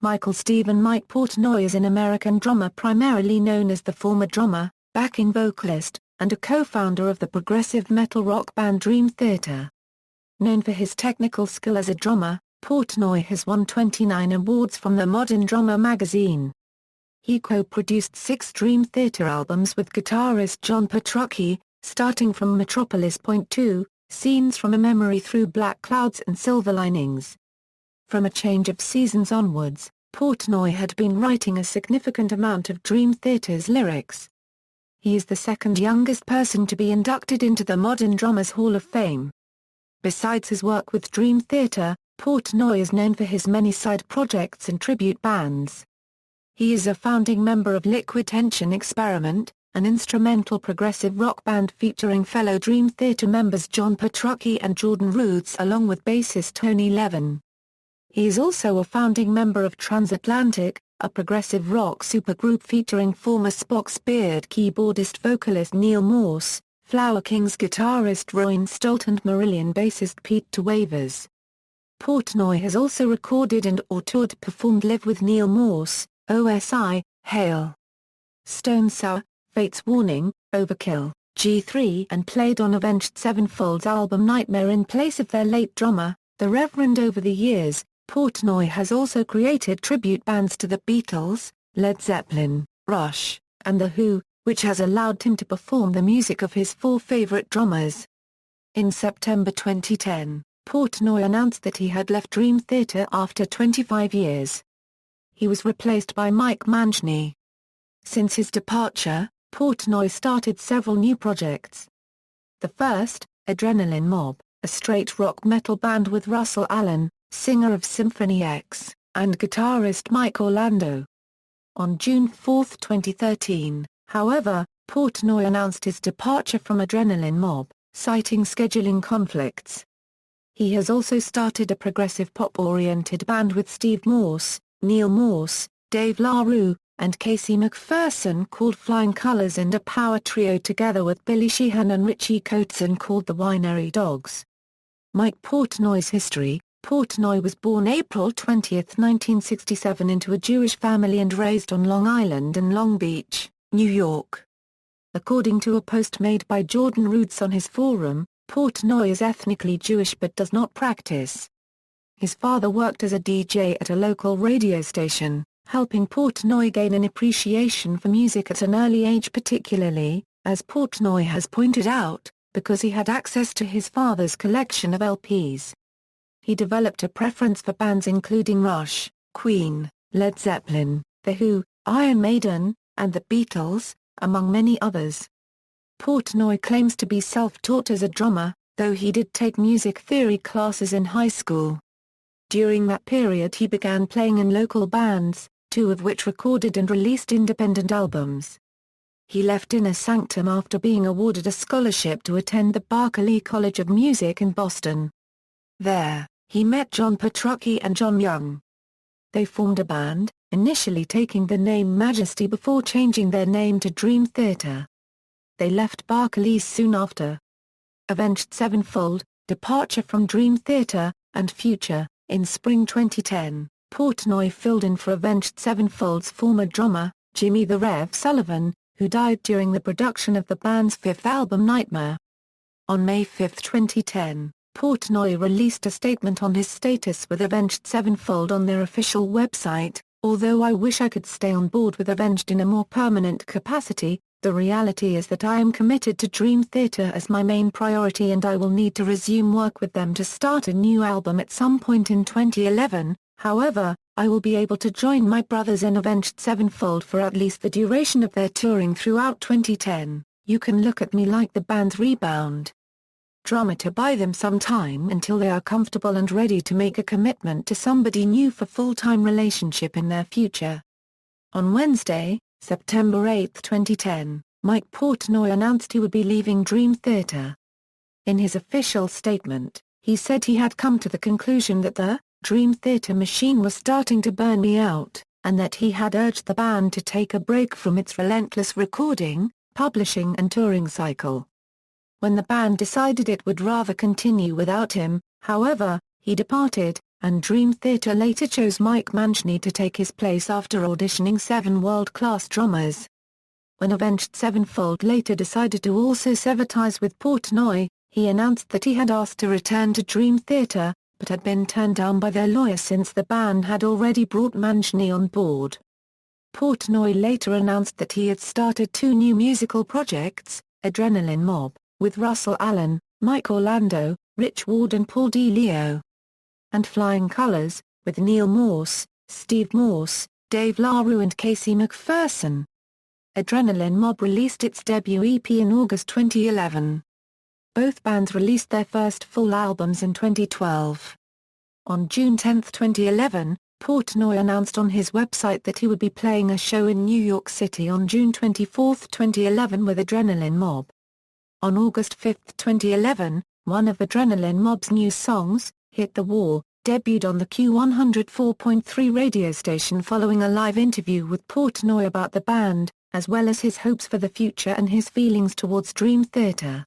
Michael Stephen Mike Portnoy is an American drummer primarily known as the former drummer, backing vocalist, and a co-founder of the progressive metal rock band Dream Theater. Known for his technical skill as a drummer, Portnoy has won 29 awards from the Modern Drummer magazine. He co-produced 6 Dream Theater albums with guitarist John Petrucci, starting from Metropolis .2, Scenes from a Memory through Black Clouds and Silver Linings. From A Change of Seasons onwards, Portnoy had been writing a significant amount of Dream Theater's lyrics. He is the second youngest person to be inducted into the Modern Drummers Hall of Fame. Besides his work with Dream Theater, Portnoy is known for his many side projects and tribute bands. He is a founding member of Liquid Tension Experiment, an instrumental progressive rock band featuring fellow Dream Theater members John Petrucci and Jordan Rudess along with bassist Tony Levin. He is also a founding member of Transatlantic, a progressive rock supergroup featuring former Spock's Beard keyboardist vocalist Neal Morse, Flower Kings guitarist Roine Stolt and Marillion bassist Pete Trewavas. Portnoy has also recorded and/or toured performed live with Neal Morse, OSI, Hail, Stone Sour, Fate's Warning, Overkill, G3 and played on Avenged Sevenfold's album Nightmare in place of their late drummer, the Reverend. Over the years, Portnoy has also created tribute bands to the Beatles, Led Zeppelin, Rush, and The Who, which has allowed him to perform the music of his 4 favorite drummers. In September 2010, Portnoy announced that he had left Dream Theater after 25 years. He was replaced by Mike Mancini. Since his departure, Portnoy started several new projects. The first, Adrenaline Mob, a straight rock metal band with Russell Allen, singer of Symphony X, and guitarist Mike Orlando. On June 4, 2013, however, Portnoy announced his departure from Adrenaline Mob, citing scheduling conflicts. He has also started a progressive pop-oriented band with Steve Morse, Neal Morse, Dave LaRue, and Casey McPherson called Flying Colors and a power trio together with Billy Sheehan and Richie Kotzen called the Winery Dogs. Mike Portnoy's history. Portnoy was born April 20, 1967 into a Jewish family and raised on Long Island and Long Beach, New York. According to a post made by Jordan Rudess on his forum, Portnoy is ethnically Jewish but does not practice. His father worked as a DJ at a local radio station, helping Portnoy gain an appreciation for music at an early age, particularly, as Portnoy has pointed out, because he had access to his father's collection of LPs. He developed a preference for bands including Rush, Queen, Led Zeppelin, The Who, Iron Maiden, and the Beatles, among many others. Portnoy claims to be self-taught as a drummer, though he did take music theory classes in high school. During that period he began playing in local bands, 2 of which recorded and released independent albums. He left Inner Sanctum after being awarded a scholarship to attend the Berklee College of Music in Boston. There, he met John Petrucci and John Young. They formed a band, initially taking the name Majesty before changing their name to Dream Theater. They left Berklee soon after. Avenged Sevenfold, Departure from Dream Theater, and Future. In spring 2010, Portnoy filled in for Avenged Sevenfold's former drummer, Jimmy the Rev Sullivan, who died during the production of the band's 5th album Nightmare. On May 5, 2010, Portnoy released a statement on his status with Avenged Sevenfold on their official website. Although I wish I could stay on board with Avenged in a more permanent capacity, the reality is that I am committed to Dream Theater as my main priority and I will need to resume work with them to start a new album at some point in 2011, however, I will be able to join my brothers in Avenged Sevenfold for at least the duration of their touring throughout 2010, you can look at me like the band's rebound drummer to buy them some time until they are comfortable and ready to make a commitment to somebody new for full-time relationship in their future. On Wednesday, September 8, 2010, Mike Portnoy announced he would be leaving Dream Theater. In his official statement, he said he had come to the conclusion that the Dream Theater machine was starting to burn me out, and that he had urged the band to take a break from its relentless recording, publishing and touring cycle. When the band decided it would rather continue without him, however, he departed, and Dream Theater later chose Mike Mancini to take his place after auditioning 7 world-class drummers. When Avenged Sevenfold later decided to also sever ties with Portnoy, he announced that he had asked to return to Dream Theater, but had been turned down by their lawyer since the band had already brought Mancini on board. Portnoy later announced that he had started 2 new musical projects, Adrenaline Mob, with Russell Allen, Mike Orlando, Rich Ward and Paul Di Leo, and Flying Colours, with Neal Morse, Steve Morse, Dave LaRue and Casey McPherson. Adrenaline Mob released its debut EP in August 2011. Both bands released their first full albums in 2012. On June 10, 2011, Portnoy announced on his website that he would be playing a show in New York City on June 24, 2011 with Adrenaline Mob. On August 5, 2011, one of Adrenaline Mob's new songs, Hit the Wall, debuted on the Q104.3 radio station following a live interview with Portnoy about the band, as well as his hopes for the future and his feelings towards Dream Theater.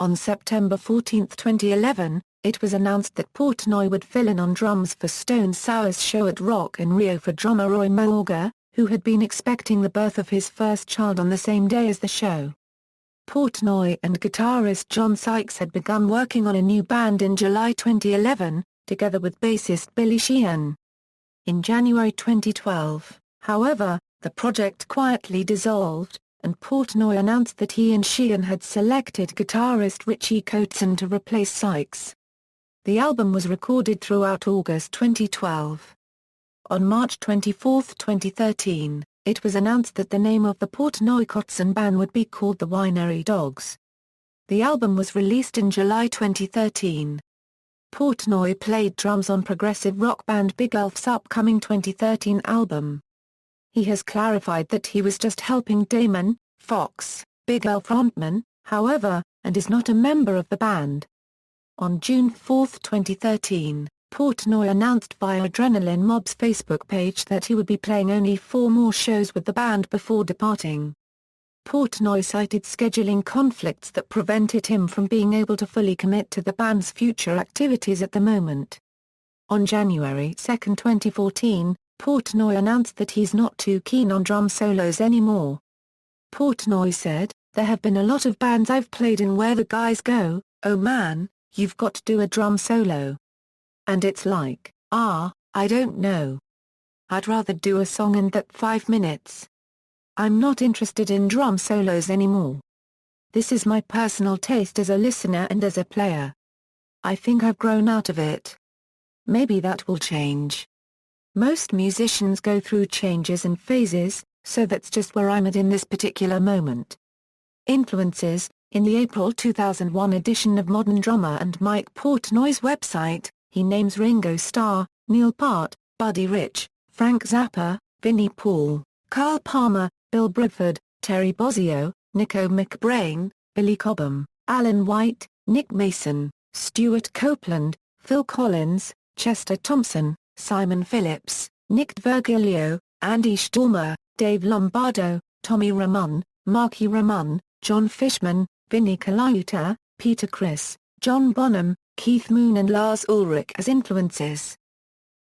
On September 14, 2011, it was announced that Portnoy would fill in on drums for Stone Sour's show at Rock in Rio for drummer Roy Stolt, who had been expecting the birth of his first child on the same day as the show. Portnoy and guitarist John Sykes had begun working on a new band in July 2011, together with bassist Billy Sheehan. In January 2012, however, the project quietly dissolved, and Portnoy announced that he and Sheehan had selected guitarist Richie Kotzen to replace Sykes. The album was recorded throughout August 2012. On March 24, 2013, it was announced that the name of the Portnoy-Kotzen band would be called the Winery Dogs. The album was released in July 2013. Portnoy played drums on progressive rock band Big Elf's upcoming 2013 album. He has clarified that he was just helping Damon Fox, Big Elf frontman, however, and is not a member of the band. On June 4, 2013, Portnoy announced via Adrenaline Mob's Facebook page that he would be playing only 4 more shows with the band before departing. Portnoy cited scheduling conflicts that prevented him from being able to fully commit to the band's future activities at the moment. On January 2, 2014, Portnoy announced that he's not too keen on drum solos anymore. Portnoy said, "There have been a lot of bands I've played in where the guys go, oh man, you've got to do a drum solo. And it's like, I don't know. I'd rather do a song in that 5 minutes. I'm not interested in drum solos anymore. This is my personal taste as a listener and as a player. I think I've grown out of it. Maybe that will change. Most musicians go through changes and phases, so that's just where I'm at in this particular moment." Influences. In the April 2001 edition of Modern Drummer and Mike Portnoy's website, he names Ringo Starr, Neil Peart, Buddy Rich, Frank Zappa, Vinnie Paul, Carl Palmer, Bill Bruford, Terry Bozzio, Nico McBrain, Billy Cobham, Alan White, Nick Mason, Stuart Copeland, Phil Collins, Chester Thompson, Simon Phillips, Nick Virgilio, Andy Stormer, Dave Lombardo, Tommy Ramone, Marky Ramone, John Fishman, Vinnie Colaiuta, Peter Criss, John Bonham, Keith Moon and Lars Ulrich as influences.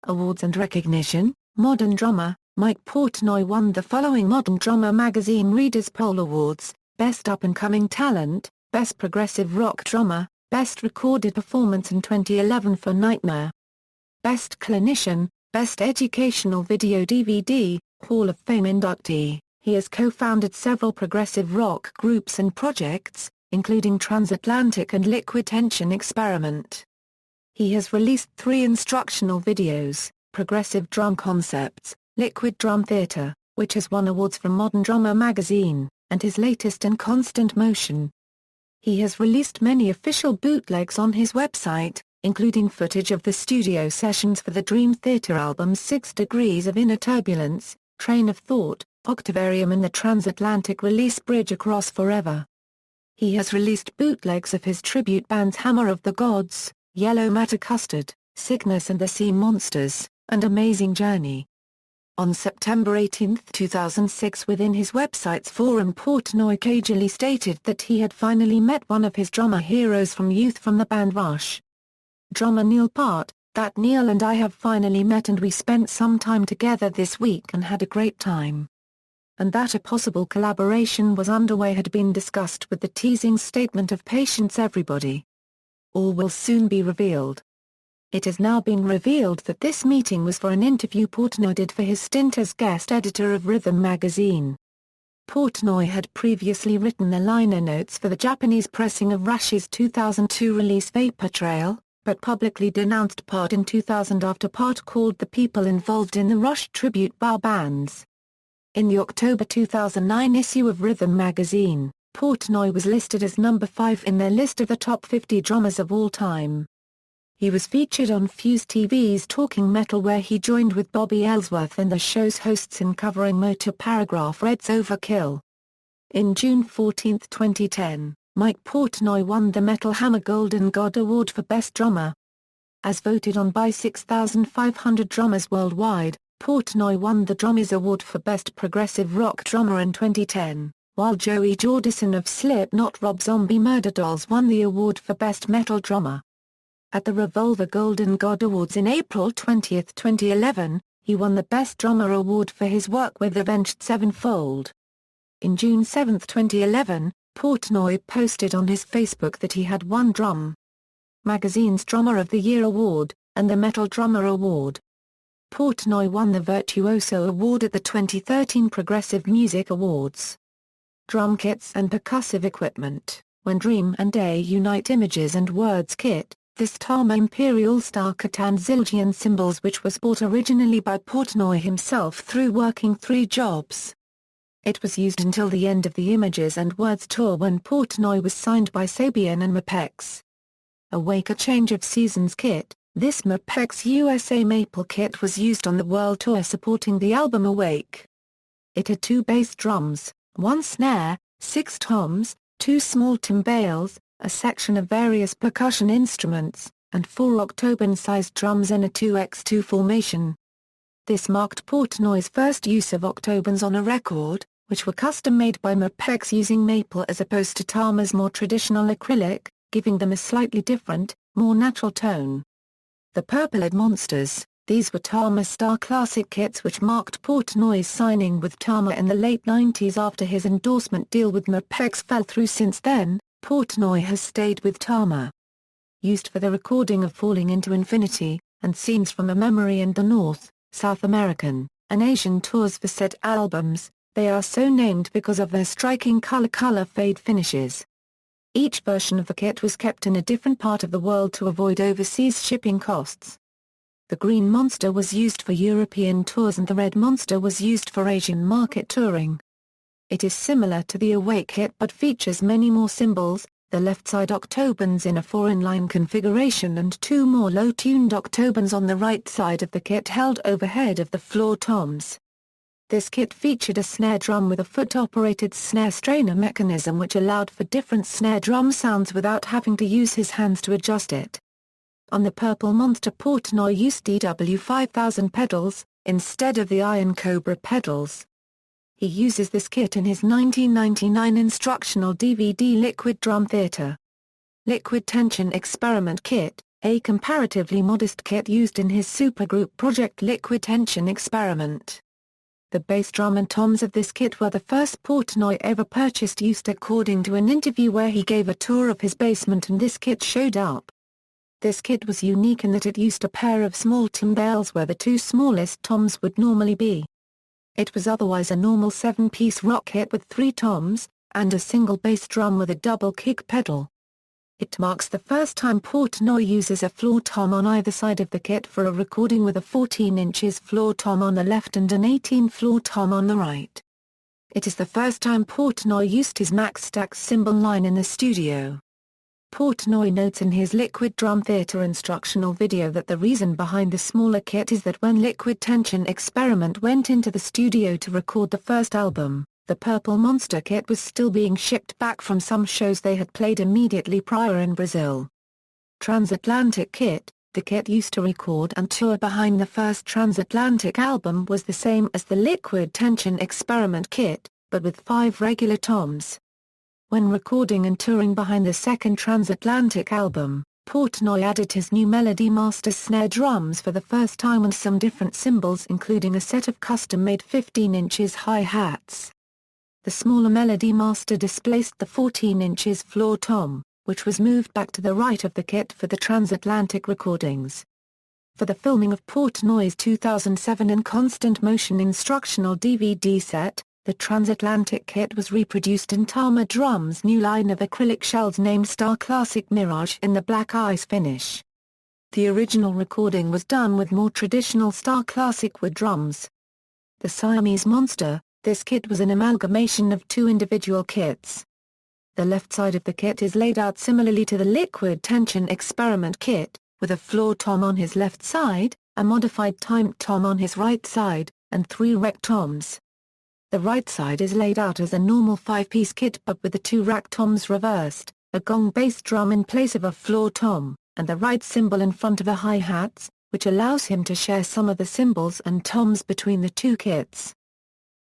Awards and recognition. Modern Drummer. Mike Portnoy won the following Modern Drummer magazine Readers' Poll Awards: Best Up-and-Coming Talent, Best Progressive Rock Drummer, Best Recorded Performance in 2011 for Nightmare. Best Clinician, Best Educational Video DVD, Hall of Fame inductee. He has co-founded several progressive rock groups and projects, including Transatlantic and Liquid Tension Experiment. He has released 3 instructional videos, Progressive Drum Concepts, Liquid Drum Theater, which has won awards from Modern Drummer magazine, and his latest In Constant Motion. He has released many official bootlegs on his website, including footage of the studio sessions for the Dream Theater albums 6 Degrees of Inner Turbulence, Train of Thought, Octavarium and the Transatlantic release Bridge Across Forever. He has released bootlegs of his tribute bands Hammer of the Gods, Yellow Matter Custard, Sickness and the Sea Monsters, and Amazing Journey. On September 18, 2006, within his website's forum, Portnoy cagily stated that he had finally met one of his drummer heroes from youth from the band Rush. Drummer Neil Peart, that Neil and I have finally met and we spent some time together this week and had a great time. And that a possible collaboration was underway had been discussed with the teasing statement of patience everybody. All will soon be revealed. It has now been revealed that this meeting was for an interview Portnoy did for his stint as guest editor of Rhythm magazine. Portnoy had previously written the liner notes for the Japanese pressing of Rush's 2002 release Vapor Trail, but publicly denounced Peart in 2000 after Peart called the people involved in the Rush tribute bar bands. In the October 2009 issue of Rhythm magazine, Portnoy was listed as number 5 in their list of the top 50 drummers of all time. He was featured on Fuse TV's Talking Metal where he joined with Bobby Ellsworth and the show's hosts in covering Motor Paragraph Red's Overkill. In June 14, 2010, Mike Portnoy won the Metal Hammer Golden God Award for Best Drummer. As voted on by 6,500 drummers worldwide, Portnoy won the Drummers Award for Best Progressive Rock Drummer in 2010, while Joey Jordison of Slipknot Rob Zombie Murder Dolls won the award for Best Metal Drummer. At the Revolver Golden God Awards in April 20, 2011, he won the Best Drummer award for his work with Avenged Sevenfold. In June 7, 2011, Portnoy posted on his Facebook that he had won Drum Magazine's Drummer of the Year award, and the Metal Drummer award. Portnoy won the Virtuoso award at the 2013 Progressive Music Awards. Drum kits and percussive equipment. When Dream and Day unite images and words kit, this Tama Imperial Star Catan Zildjian cymbals which was bought originally by Portnoy himself through working 3 jobs. It was used until the end of the Images and Words tour when Portnoy was signed by Sabian and Mapex. Awake a Change of Seasons kit, this Mapex USA Maple kit was used on the world tour supporting the album Awake. It had 2 bass drums, 1 snare, 6 toms, 2 small timbales, a section of various percussion instruments, and 4 octoban-sized drums in a 2x2 formation. This marked Portnoy's first use of octobans on a record, which were custom-made by Mapex using maple as opposed to Tama's more traditional acrylic, giving them a slightly different, more natural tone. The Purple-Eyed Monsters, these were Tama's Star Classic kits which marked Portnoy's signing with Tama in the late 90s after his endorsement deal with Mapex fell through. Since then, Portnoy has stayed with Tama. Used for the recording of Falling into Infinity, and Scenes from a Memory and the North, South American, and Asian tours for said albums, they are so named because of their striking color fade finishes. Each version of the kit was kept in a different part of the world to avoid overseas shipping costs. The Green Monster was used for European tours and the Red Monster was used for Asian market touring. It is similar to the Awake kit but features many more cymbals, the left side octobans in a 4-in-line configuration and 2 more low-tuned octobans on the right side of the kit held overhead of the floor toms. This kit featured a snare drum with a foot-operated snare strainer mechanism which allowed for different snare drum sounds without having to use his hands to adjust it. On the Purple Monster Portnoy used DW5000 pedals, instead of the Iron Cobra pedals. He uses this kit in his 1999 instructional DVD Liquid Drum Theater. Liquid Tension Experiment Kit, a comparatively modest kit used in his supergroup project Liquid Tension Experiment. The bass drum and toms of this kit were the first Portnoy ever purchased used according to an interview where he gave a tour of his basement and this kit showed up. This kit was unique in that it used a pair of small timbales where the 2 smallest toms would normally be. It was otherwise a normal 7-piece rock kit with 3 toms, and a single bass drum with a double kick pedal. It marks the first time Portnoy uses a floor tom on either side of the kit for a recording with a 14 inches floor tom on the left and an 18 floor tom on the right. It is the first time Portnoy used his Max Stax cymbal line in the studio. Portnoy notes in his Liquid Drum Theater instructional video that the reason behind the smaller kit is that when Liquid Tension Experiment went into the studio to record the first album, the Purple Monster kit was still being shipped back from some shows they had played immediately prior in Brazil. Transatlantic kit, the kit used to record and tour behind the first Transatlantic album was the same as the Liquid Tension Experiment kit, but with 5 regular toms. When recording and touring behind the second Transatlantic album, Portnoy added his new Melody Master snare drums for the first time and some different cymbals, including a set of custom-made 15 inches hi-hats. The smaller Melody Master displaced the 14 inches floor tom, which was moved back to the right of the kit for the Transatlantic recordings. For the filming of Portnoy's 2007 and Constant Motion instructional DVD set, the Transatlantic kit was reproduced in Tama Drums' new line of acrylic shells named Star Classic Mirage in the black ice finish. The original recording was done with more traditional Star Classic wood drums. The Siamese Monster, this kit was an amalgamation of two individual kits. The left side of the kit is laid out similarly to the Liquid Tension Experiment kit, with a floor tom on his left side, a modified timed tom on his right side, and 3 rack toms. The right side is laid out as a normal 5-piece kit but with the 2 rack toms reversed, a gong bass drum in place of a floor tom, and the right cymbal in front of the hi-hats, which allows him to share some of the cymbals and toms between the two kits.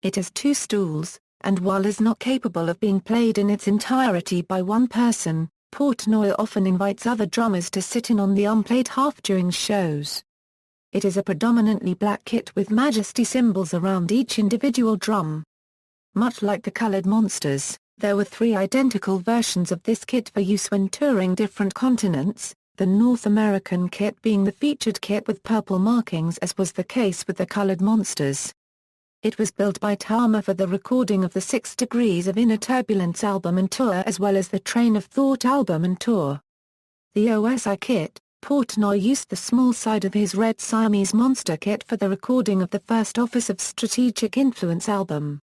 It has 2 stools, and while is not capable of being played in its entirety by one person, Portnoy often invites other drummers to sit in on the unplayed half during shows. It is a predominantly black kit with Majesty symbols around each individual drum. Much like the Colored Monsters, there were 3 identical versions of this kit for use when touring different continents, the North American kit being the featured kit with purple markings as was the case with the Colored Monsters. It was built by Tama for the recording of the 6 Degrees of Inner Turbulence album and tour as well as the Train of Thought album and tour. The OSI kit, Portnoy used the small side of his red Siamese Monster kit for the recording of the first Office of Strategic Influence album.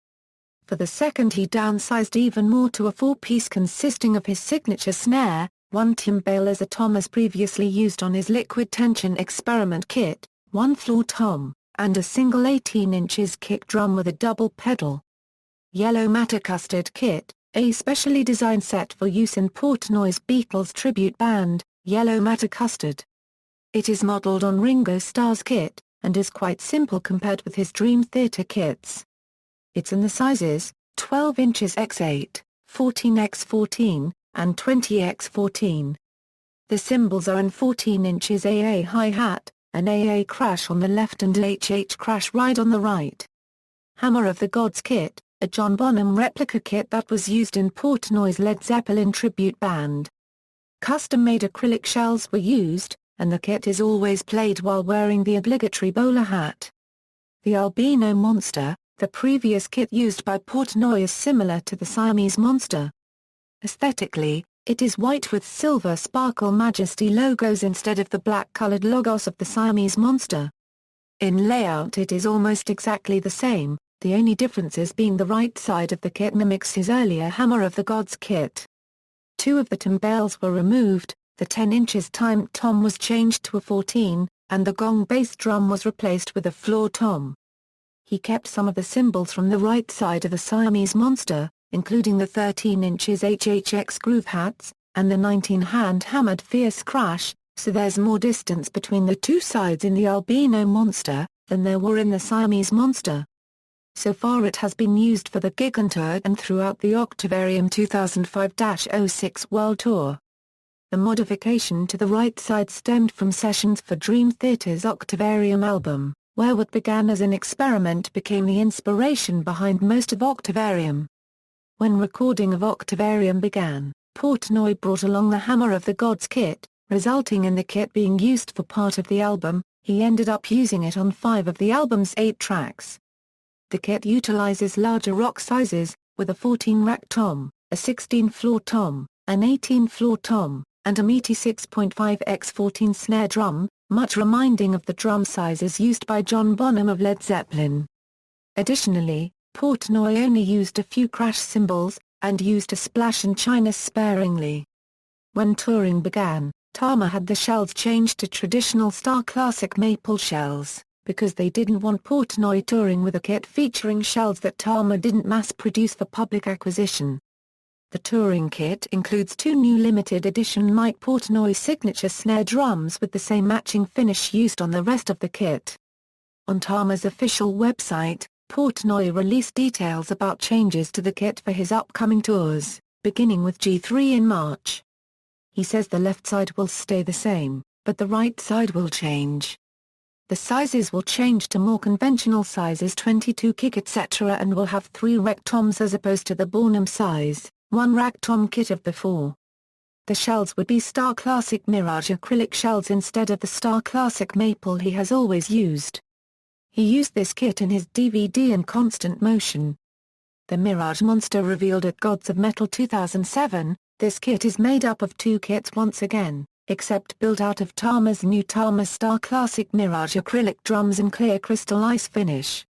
For the second he downsized even more to a 4-piece consisting of his signature snare, 1 timbale as a tom as previously used on his Liquid Tension Experiment kit, 1 floor tom, and a single 18 inches kick drum with a double pedal. Yellow Matter Custard kit, a specially designed set for use in Portnoy's Beatles tribute band, Yellow Matter Custard. It is modeled on Ringo Starr's kit, and is quite simple compared with his Dream Theater kits. It's in the sizes, 12 inches x8, 14 x 14, and 20 x 14. The cymbals are in 14 inches AA hi-hat, an AA crash on the left and HH crash right on the right. Hammer of the Gods kit, a John Bonham replica kit that was used in Portnoy's Led Zeppelin tribute band. Custom-made acrylic shells were used, and the kit is always played while wearing the obligatory bowler hat. The Albino Monster, the previous kit used by Portnoy, is similar to the Siamese Monster. Aesthetically, it is white with silver sparkle Majesty logos instead of the black-colored logos of the Siamese Monster. In layout it is almost exactly the same, the only differences being the right side of the kit mimics his earlier Hammer of the Gods kit. 2 of the timbales were removed, the 10 inches timed tom was changed to a 14, and the gong bass drum was replaced with a floor tom. He kept some of the cymbals from the right side of the Siamese Monster, including the 13 inches HHX groove hats, and the 19-hand hammered Fierce Crash, so there's more distance between the 2 sides in the Albino Monster, than there were in the Siamese Monster. So far it has been used for the Gig and Tour and throughout the Octavarium 2005-06 World Tour. The modification to the right side stemmed from sessions for Dream Theater's Octavarium album, where what began as an experiment became the inspiration behind most of Octavarium. When recording of Octavarium began, Portnoy brought along the Hammer of the Gods kit, resulting in the kit being used for part of the album. He ended up using it on 5 of the album's 8 tracks. The kit utilizes larger rock sizes, with a 14-rack tom, a 16-floor tom, an 18-floor tom, and a meaty 6.5x14 snare drum, much reminding of the drum sizes used by John Bonham of Led Zeppelin. Additionally, Portnoy only used a few crash cymbals, and used a splash and china sparingly. When touring began, Tama had the shells changed to traditional Star Classic maple shells, because they didn't want Portnoy touring with a kit featuring shells that Tama didn't mass-produce for public acquisition. The touring kit includes 2 new limited edition Mike Portnoy signature snare drums with the same matching finish used on the rest of the kit. On Tama's official website, Portnoy released details about changes to the kit for his upcoming tours, beginning with G3 in March. He says the left side will stay the same, but the right side will change. The sizes will change to more conventional sizes 22 kick etc. and will have 3 rec toms as opposed to the Bornum size, 1 rack tom kit of before. The shells would be Star Classic Mirage acrylic shells instead of the Star Classic maple he has always used. He used this kit in his DVD and Constant Motion. The Mirage Monster revealed at Gods of Metal 2007, this kit is made up of 2 kits once again, except built out of Tama's new Tama Star Classic Mirage acrylic drums in clear crystal ice finish.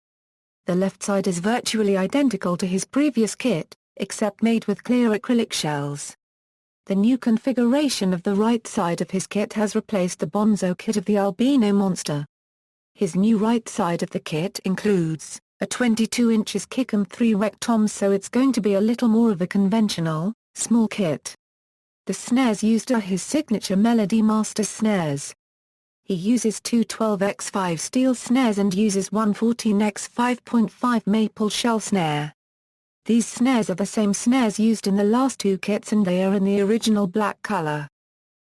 The left side is virtually identical to his previous kit, except made with clear acrylic shells. The new configuration of the right side of his kit has replaced the Bonzo kit of the Albino Monster. His new right side of the kit includes a 22 inches kick and 3 rec toms, so it's going to be a little more of a conventional, small kit. The snares used are his signature Melody Master snares. He uses 2 12x5 steel snares and uses one 14x5.5 maple shell snare. These snares are the same snares used in the last 2 kits and they are in the original black color.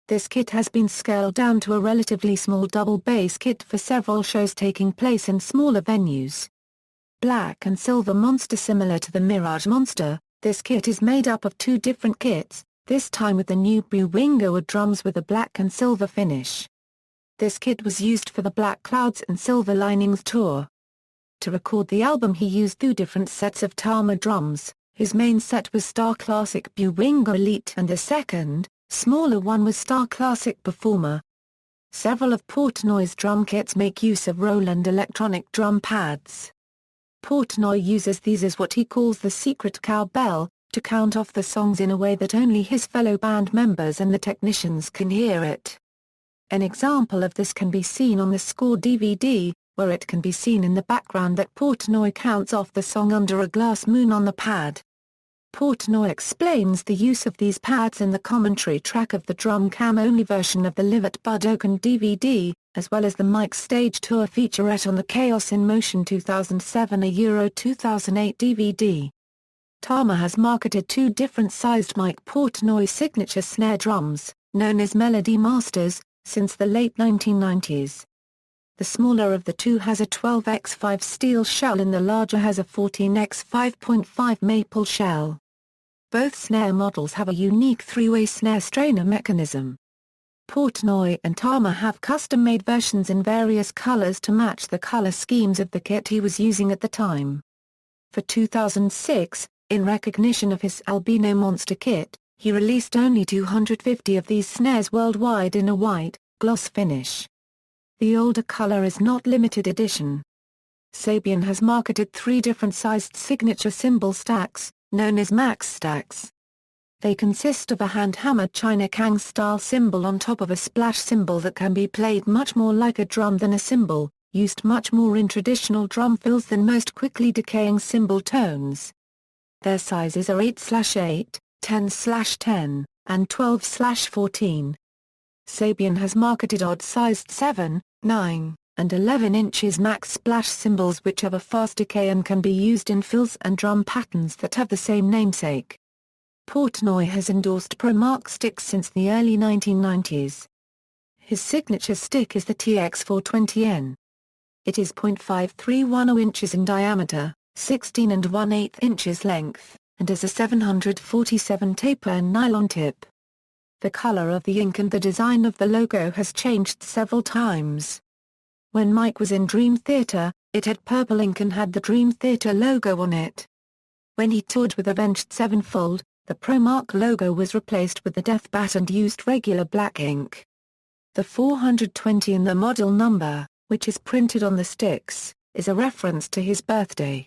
This kit has been scaled down to a relatively small double bass kit for several shows taking place in smaller venues. Black and Silver Monster. Similar to the Mirage Monster, this kit is made up of 2 different kits, this time with the new Brewingo wood drums with a black and silver finish. This kit was used for the Black Clouds and Silver Linings tour. To record the album he used 2 different sets of Tama drums. His main set was Star Classic Brewingo Elite and the second, smaller one was Star Classic Performer. Several of Portnoy's drum kits make use of Roland electronic drum pads. Portnoy uses these as what he calls the secret cowbell, to count off the songs in a way that only his fellow band members and the technicians can hear it. An example of this can be seen on the Score DVD, where it can be seen in the background that Portnoy counts off the song Under a Glass Moon on the pad. Portnoy explains the use of these pads in the commentary track of the drum cam-only version of the Live at Bud Oaken DVD, as well as the Mike Stage Tour featurette on the Chaos in Motion 2007 Euro 2008 DVD. Tama has marketed 2 different-sized Mike Portnoy signature snare drums, known as Melody Masters, since the late 1990s. The smaller of the 2 has a 12x5 steel shell and the larger has a 14x5.5 maple shell. Both snare models have a unique 3-way snare strainer mechanism. Portnoy and Tama have custom-made versions in various colors to match the color schemes of the kit he was using at the time. For 2006, in recognition of his Albino Monster kit, he released only 250 of these snares worldwide in a white, gloss finish. The older color is not limited edition. Sabian has marketed 3 different sized signature cymbal stacks, known as Max stacks. They consist of a hand-hammered China Kang-style cymbal on top of a splash cymbal that can be played much more like a drum than a cymbal, used much more in traditional drum fills than most quickly decaying cymbal tones. Their sizes are 8/8, 10/10, and 12/14. Sabian has marketed odd-sized 7, 9, and 11 inches max splash cymbals which have a fast decay and can be used in fills and drum patterns that have the same namesake. Portnoy has endorsed ProMark sticks since the early 1990s. His signature stick is the TX420N. It is 0.5310 inches in diameter, 16 1/8 inches length, and has a 747 taper and nylon tip. The color of the ink and the design of the logo has changed several times. When Mike was in Dream Theater, it had purple ink and had the Dream Theater logo on it. When he toured with Avenged Sevenfold, the ProMark logo was replaced with the Death Bat and used regular black ink. The 420 and the model number, which is printed on the sticks, is a reference to his birthday.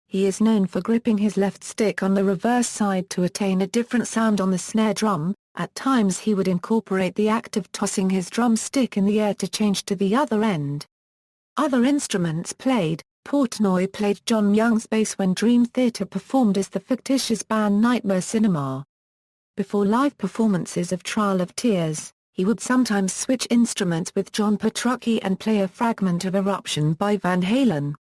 He is known for gripping his left stick on the reverse side to attain a different sound on the snare drum. At times he would incorporate the act of tossing his drum stick in the air to change to the other end. Other instruments played: Portnoy played John Young's bass when Dream Theater performed as the fictitious band Nightmare Cinema. Before live performances of Trial of Tears, he would sometimes switch instruments with John Petrucci and play a fragment of Eruption by Van Halen.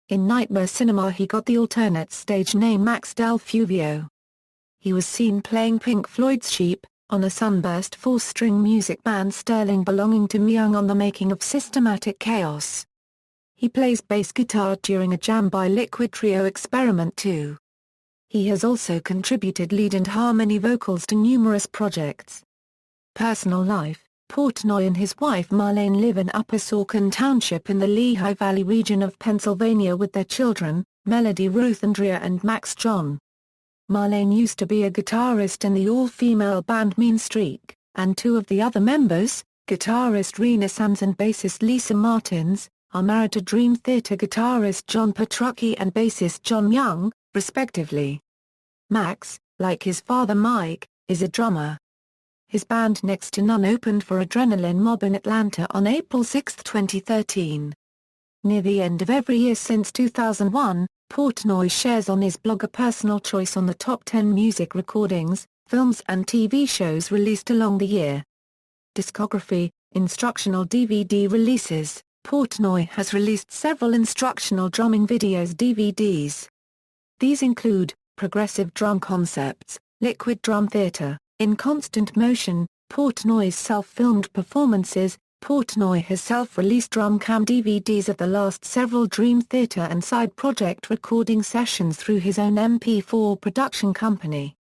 In Nightmare Cinema he got the alternate stage name Max Del Fuvio. He was seen playing Pink Floyd's Sheep, on a Sunburst 4-string music band Sterling belonging to Myung on the making of Systematic Chaos. He plays bass guitar during a jam by Liquid Trio Experiment 2. He has also contributed lead and harmony vocals to numerous projects. Personal life: Portnoy and his wife Marlene live in Upper Saucon Township in the Lehigh Valley region of Pennsylvania with their children, Melody Ruth Andrea and Max John. Marlene used to be a guitarist in the all-female band Mean Streak, and two of the other members, guitarist Rudess and bassist Lisa Martins, are married to Dream Theater guitarist John Petrucci and bassist John Young, respectively. Max, like his father Mike, is a drummer. His band Next to None opened for Adrenaline Mob in Atlanta on April 6, 2013. Near the end of every year since 2001, Portnoy shares on his blog a personal choice on the top 10 music recordings, films and TV shows released along the year. Discography: instructional DVD releases. Portnoy has released several instructional drumming videos DVDs. These include Progressive Drum Concepts, Liquid Drum Theater, In Constant Motion, Portnoy's self-filmed performances. Portnoy has self-released drum cam DVDs of the last several Dream Theater and side project recording sessions through his own MP4 production company.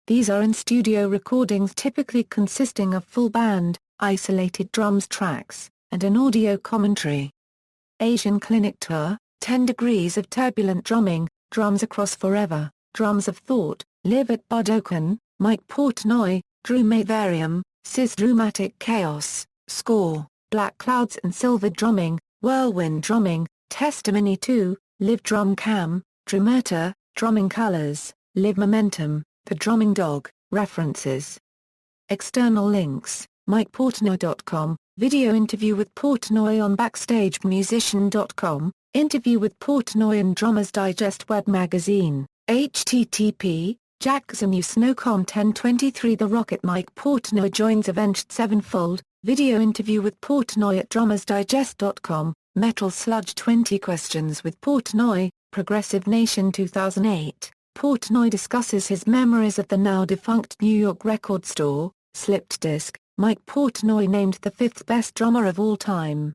These are in-studio recordings typically consisting of full band, isolated drums tracks, and an audio commentary. Asian Clinic Tour, 10 Degrees of Turbulent Drumming, Drums Across Forever, Drums of Thought, Live at Budokan, Mike Portnoy, Drew Matharium, Systematic Chaos, Score, Black Clouds and Silver Drumming, Whirlwind Drumming, Testimony 2, Live Drum Cam, Drummerta, Drumming Colors, Live Momentum, The Drumming Dog, References. External links: MikePortnoy.com, video interview with Portnoy on BackstageMusician.com, interview with Portnoy in Drummers Digest web magazine, http JackSNewsNocom 1023 The Rocket Mike Portnoy joins Avenged Sevenfold, video interview with Portnoy at DrummersDigest.com, Metal Sludge 20 Questions with Portnoy, Progressive Nation 2008, Portnoy discusses his memories of the now-defunct New York record store, Slipped Disc, Mike Portnoy named the 5th best drummer of all time.